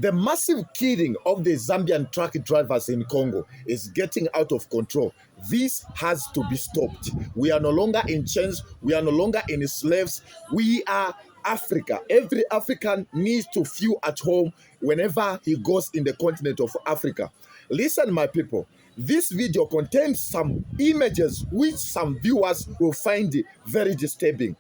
The massive killing of the Zambian truck drivers in Congo is getting out of control. This has to be stopped. We are no longer in chains. We are no longer in slaves. We are Africa. Every African needs to feel at home whenever he goes in the continent of Africa. Listen, my people. This video contains some images which some viewers will find very disturbing.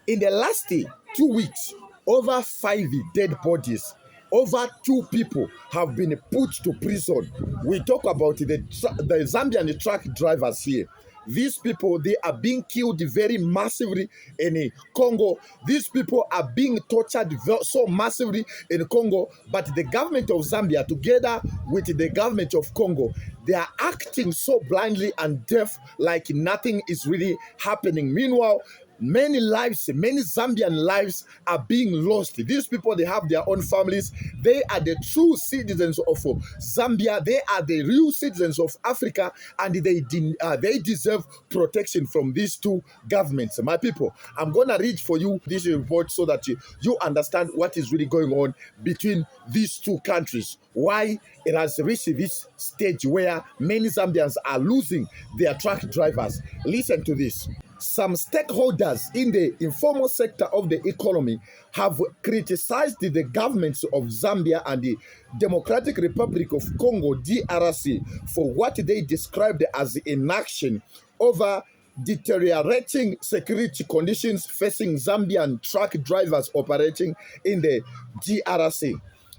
In the last 2 weeks, over 5 dead bodies, over 2 people have been put to prison. We talk about the Zambian truck drivers here. These people, they are being killed very massively in Congo. These people are being tortured so massively in Congo. But the government of Zambia, together with the government of Congo, they are acting so blindly and deaf, like nothing is really happening. Meanwhile, many lives, many Zambian lives are being lost. These people, they have their own families. They are the true citizens of Zambia. They are the real citizens of Africa, and they deserve protection from these two governments. My people, I'm going to read for you this report so that you understand what is really going on between these two countries. Why it has reached this stage where many Zambians are losing their truck drivers. Listen to this. Some stakeholders in the informal sector of the economy have criticized the governments of Zambia and the Democratic Republic of Congo, DRC, for what they described as inaction over deteriorating security conditions facing Zambian truck drivers operating in the DRC.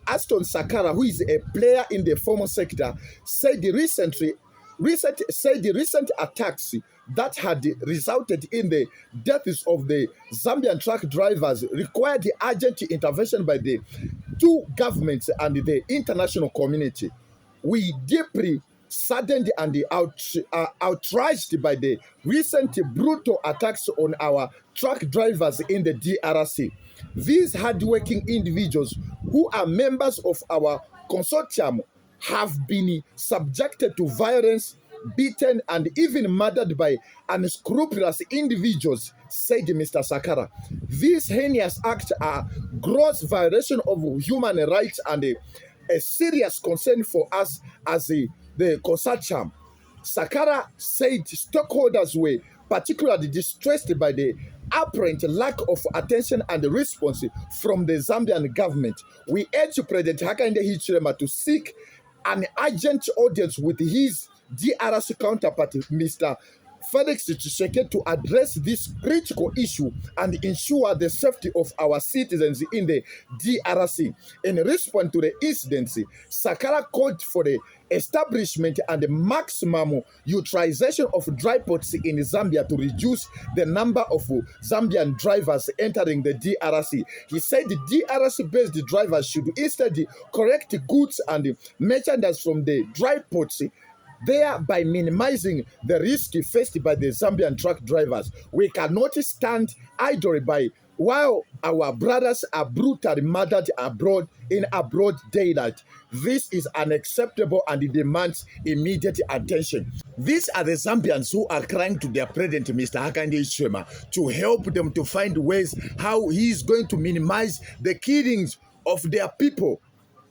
Aston Sakara, who is a player in the formal sector, said the recent attacks that had resulted in the deaths of the Zambian truck drivers required the urgent intervention by the two governments and the international community. We deeply saddened and outraged by the recent brutal attacks on our truck drivers in the DRC. These hardworking individuals who are members of our consortium have been subjected to violence, beaten, and even murdered by unscrupulous individuals, said Mr. Sakara. These heinous acts are gross violation of human rights and a serious concern for us as the consortium. Sakara said stakeholders were particularly distressed by the apparent lack of attention and response from the Zambian government. We urge President Hakainde Hichilema to seek an urgent audience with his DRC counterpart, Mr. Felix Tshisekedi, to address this critical issue and ensure the safety of our citizens in the DRC. In response to the incident, Sakara called for the establishment and the maximum utilization of dry ports in Zambia to reduce the number of Zambian drivers entering the DRC. He said the DRC-based drivers should instead collect goods and merchandise from the dry ports, thereby minimizing the risk faced by the Zambian truck drivers. We cannot stand idly by while our brothers are brutally murdered abroad in broad daylight. This is unacceptable and it demands immediate attention. These are the Zambians who are crying to their president, Mr. Hakainde Hichilema, to help them to find ways how he is going to minimize the killings of their people.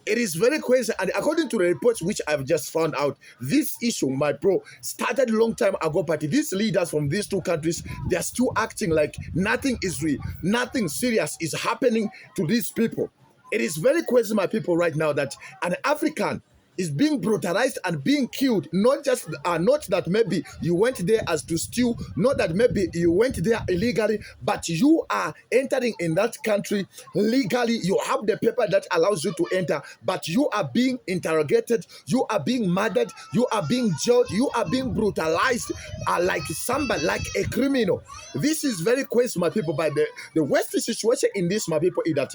It is very crazy, and according to the reports which I've just found out, this issue, my bro, started a long time ago, but these leaders from these two countries, they're still acting like nothing is real, nothing serious is happening to these people. It is very crazy, my people, right now that an African is being brutalized and being killed. Not that maybe you went there as to steal, not that maybe you went there illegally, but you are entering in that country legally. You have the paper that allows you to enter, but you are being interrogated, you are being murdered, you are being jailed, you are being brutalized like somebody, like a criminal. This is very crazy, my people. But the worst situation in this, my people, is that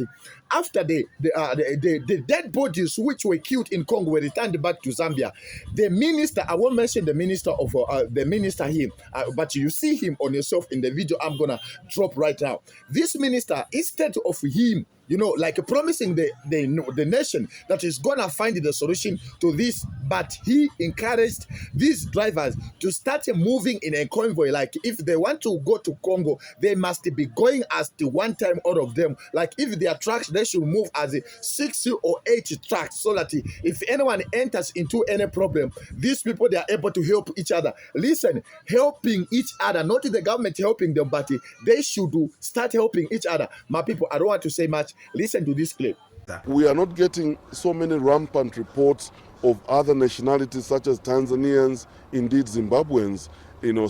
after the dead bodies which were killed in Congo were returned back to Zambia, the minister, I won't mention the minister of the minister here, but you see him on yourself in the video I'm gonna drop right now. This minister, instead of him like promising the nation that is gonna find the solution to this. But he encouraged these drivers to start moving in a convoy. Like if they want to go to Congo, they must be going as the one time, all of them. Like if they are trucks, they should move as a 60 or 80 trucks, so that if anyone enters into any problem, these people, they are able to help each other. Listen, helping each other, not the government helping them, but they should start helping each other. My people, I don't want to say much. Listen to this clip. We are not getting so many rampant reports of other nationalities such as Tanzanians, indeed Zimbabweans,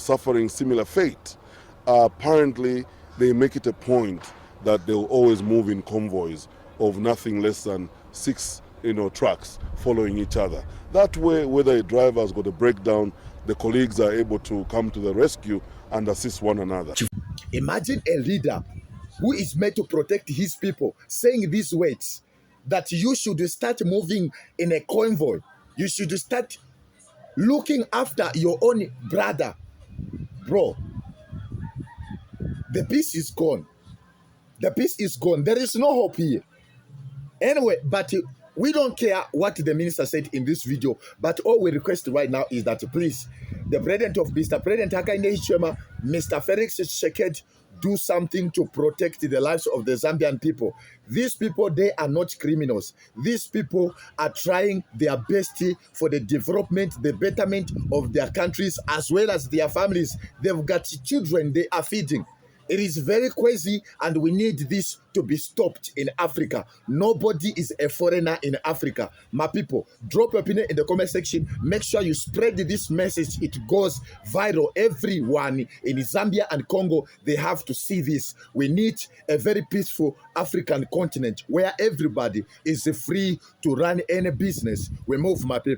suffering similar fate. Apparently, they make it a point that they will always move in convoys of nothing less than 6 trucks following each other. That way, whether a driver has got a breakdown, the colleagues are able to come to the rescue and assist one another. Imagine a leader who is meant to protect his people saying these words, that you should start moving in a convoy. You should start looking after your own brother. Bro, the peace is gone. The peace is gone. There is no hope here. Anyway, but we don't care what the minister said in this video, but all we request right now is that please, the president of Mr. President Hakainde Hichilema, Mr. Felix Tshisekedi, do something to protect the lives of the Zambian people. These people, they are not criminals. These people are trying their best for the development, the betterment of their countries as well as their families. They've got children they are feeding. It is very crazy, and we need this to be stopped in Africa. Nobody is a foreigner in Africa. My people, drop your opinion in the comment section. Make sure you spread this message. It goes viral. Everyone in Zambia and Congo, they have to see this. We need a very peaceful African continent where everybody is free to run any business. We move, my people.